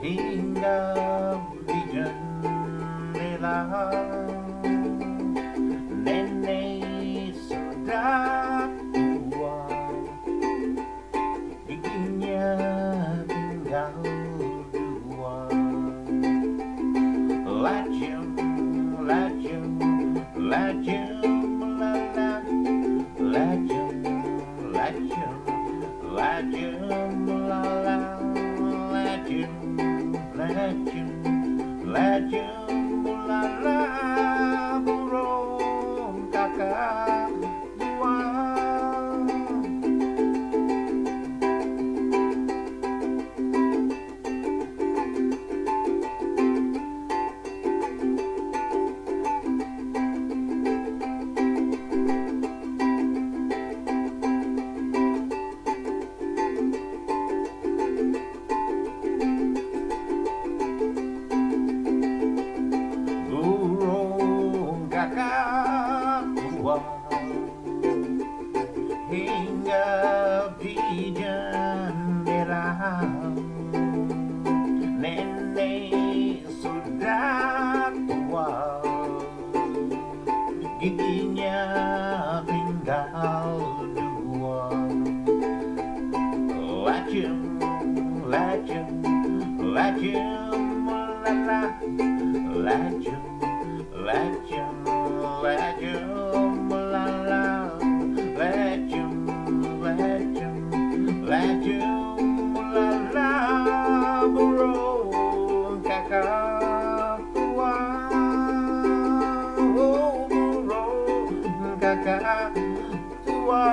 hingga di jendela. Nenek sudah tua, giginya tinggal dua. Lajem, lajem, lajem, lala. Lajem, lajem, lajem, lala. Lajem, lajem, lajem, lala. Burung kakak dua. Burung kakak tua hingga di jendela. Nenek sudah tua, giginya tinggal dua. Lajem, lajem, lajem, lala. Lajem, lajem, lajem, lala. Lajem, lajem, lajem, lala. Burung kakak tua. Oh, burung kakak tua.